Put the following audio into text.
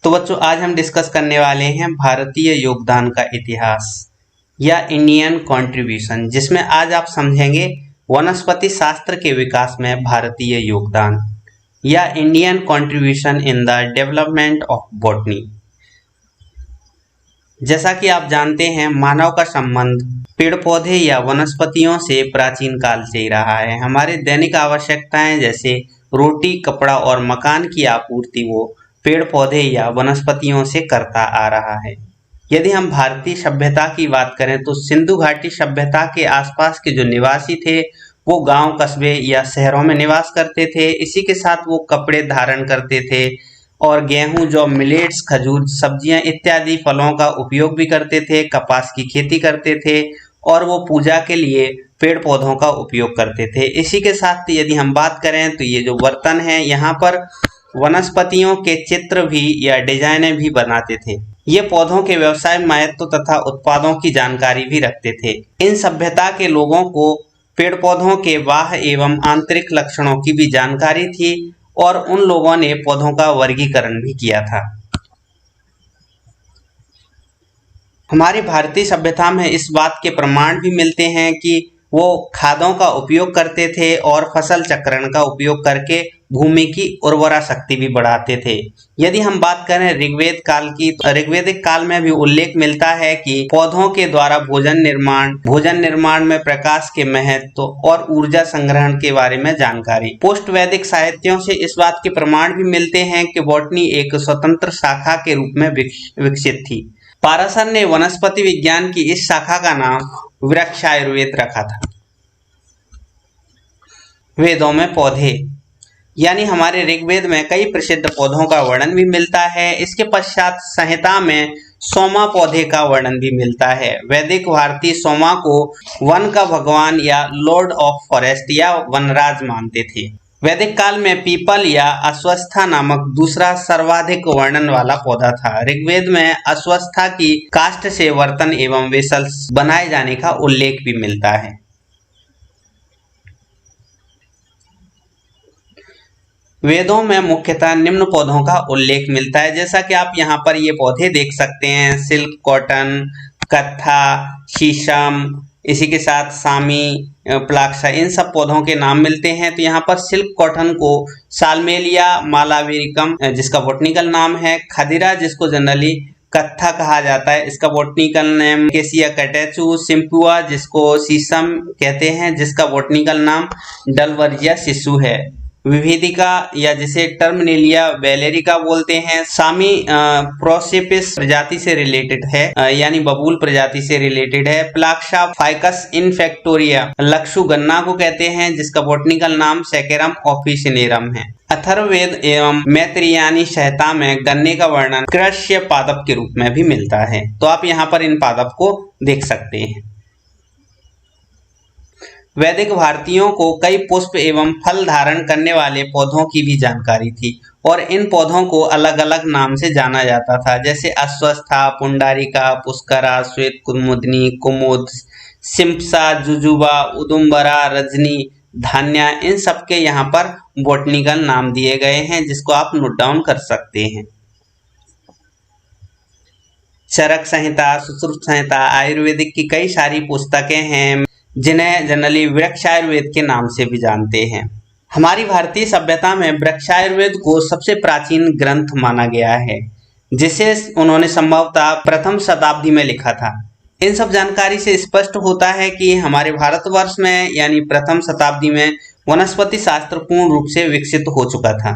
तो बच्चों आज हम डिस्कस करने वाले हैं भारतीय योगदान का इतिहास या इंडियन कंट्रीब्यूशन, जिसमें आज आप समझेंगे वनस्पति शास्त्र के विकास में भारतीय योगदान या Indian contribution in the development of botany. जैसा कि आप जानते हैं, मानव का संबंध पेड़ पौधे या वनस्पतियों से प्राचीन काल से ही रहा है। हमारे दैनिक आवश्यकताएं जैसे रोटी, कपड़ा और मकान की आपूर्ति वो पेड़ पौधे या वनस्पतियों से करता आ रहा है। यदि हम भारतीय सभ्यता की बात करें तो सिंधु घाटी सभ्यता के आसपास के जो निवासी थे वो गांव, कस्बे या शहरों में निवास करते थे। इसी के साथ वो कपड़े धारण करते थे और गेहूं, जौ, मिलेट्स, खजूर, सब्जियां इत्यादि फलों का उपयोग भी करते थे। कपास की खेती करते थे और वो पूजा के लिए पेड़ पौधों का उपयोग करते थे। इसी के साथ यदि हम बात करें तो ये जो बर्तन है, यहाँ पर वनस्पतियों के चित्र भी या डिजाइनें भी बनाते थे। ये पौधों के व्यवसाय, महत्व तथा उत्पादों की जानकारी भी रखते थे। इन सभ्यता के लोगों को पेड़ पौधों के बाह्य एवं आंतरिक लक्षणों की भी जानकारी थी और उन लोगों ने पौधों का वर्गीकरण भी किया था। हमारी भारतीय सभ्यता में इस बात के प्रमाण भी मिलते हैं कि वो खादों का उपयोग करते थे और फसल चक्रण का उपयोग करके भूमि की उर्वरा शक्ति भी बढ़ाते थे। यदि हम बात करें ऋग्वेद काल की, तो ऋग्वेदिक काल में भी उल्लेख मिलता है कि पौधों के द्वारा भोजन निर्माण में प्रकाश के महत्व और ऊर्जा संग्रहण के बारे में जानकारी। पोस्ट वैदिक साहित्यों से इस बात के प्रमाण भी मिलते हैं कि बॉटनी एक स्वतंत्र शाखा के रूप में विकसित थी। पाराशर ने वनस्पति विज्ञान की इस शाखा का नाम वृक्षायुर्वेद रखा था। वेदों में पौधे, यानी हमारे ऋग्वेद में कई प्रसिद्ध पौधों का वर्णन भी मिलता है। इसके पश्चात संहिता में सोमा पौधे का वर्णन भी मिलता है। वैदिक भारतीय सोमा को वन का भगवान या लॉर्ड ऑफ फॉरेस्ट या वनराज मानते थे। वैदिक काल में पीपल या अश्वत्था नामक दूसरा सर्वाधिक वर्णन वाला पौधा था। ऋग्वेद में अश्वत्था की काष्ठ से बर्तन एवं वेसल्स बनाए जाने का उल्लेख भी मिलता है। वेदों में मुख्यतः निम्न पौधों का उल्लेख मिलता है, जैसा कि आप यहाँ पर ये पौधे देख सकते हैं: सिल्क, कॉटन, कत्था, शीशम, इसी के साथ सामी, प्लाक्सा, इन सब पौधों के नाम मिलते हैं। तो यहाँ पर सिल्क कॉटन को सालमेलिया मालावेरिकम जिसका बॉटनिकल नाम है, खदिरा जिसको जनरली कत्था कहा जाता है, इसका बॉटनिकल नेम केसिया कैटेचू, सिम्पुआ जिसको शीशम कहते हैं, जिसका बॉटनिकल नाम डलवर्जिया शिशु है, विविधिका या जिसे टर्मिनेलिया वेलेरिका बोलते हैं, सामी प्रोसेपिस प्रजाति से रिलेटेड है, यानी बबूल प्रजाति से रिलेटेड है, प्लाक्सा फाइकस इन्फेक्टोरिया लक्षु गन्ना को कहते हैं, जिसका बॉटनिकल नाम सेकेरम ऑफिसिनेरम है। अथर्ववेद एवं मैत्रेयी संहिता में गन्ने का वर्णन कृष्य पादप के रूप में भी मिलता है। तो आप यहाँ पर इन पादप को देख सकते हैं। वैदिक भारतीयों को कई पुष्प एवं फल धारण करने वाले पौधों की भी जानकारी थी और इन पौधों को अलग अलग नाम से जाना जाता था, जैसे अश्वत्था, पुंडारिका, पुष्करा, श्वेत कुमुदनी, कुमुद, सिम्पसा, जुजुबा, उदुम्बरा, रजनी, धान्या, इन सबके यहाँ पर बॉटनिकल नाम दिए गए हैं, जिसको आप नोट डाउन कर सकते हैं। चरक संहिता, सुश्रुत संहिता, आयुर्वेदिक की कई सारी पुस्तकें हैं जिन्हें जनरली वृक्षायुर्वेद के नाम से भी जानते हैं। हमारी भारतीय सभ्यता में वृक्षायुर्वेद को सबसे प्राचीन ग्रंथ माना गया है, जिसे उन्होंने संभवतः प्रथम शताब्दी में लिखा था। इन सब जानकारी से स्पष्ट होता है कि हमारे भारतवर्ष में यानी प्रथम शताब्दी में वनस्पति शास्त्र पूर्ण रूप से विकसित हो चुका था।